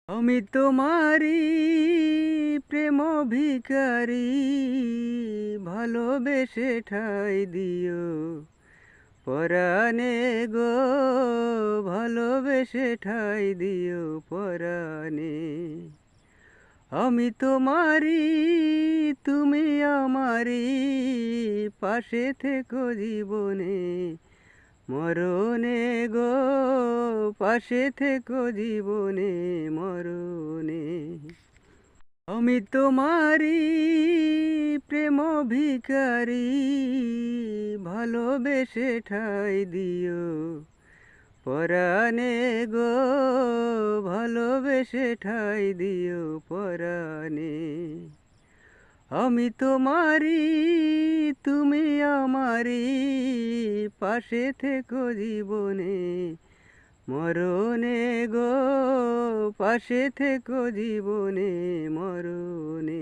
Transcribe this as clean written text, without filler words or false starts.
আমি তোমারি প্রেম ভিখারি, ভালোবেসে ঠাই দিও পরাণে গো, ভালোবেসে ঠাই দিও পরাণে। আমি তোমারি, তুমি আমারি, পাশে থেকো জীবনে মরণে গো, পাশে থেকো জীবনে মরণে। আমি তোমারি প্রেম ভিখারি, ভালোবেসে ঠাই দিও পরাণে গো, ভালোবেসে ঠাই দিও পরাণে। আমি তোমারি, তুমি আমারি, পাশে থেকো জীবনে মরণে গো, পাশে থেকো জীবনে মরণে।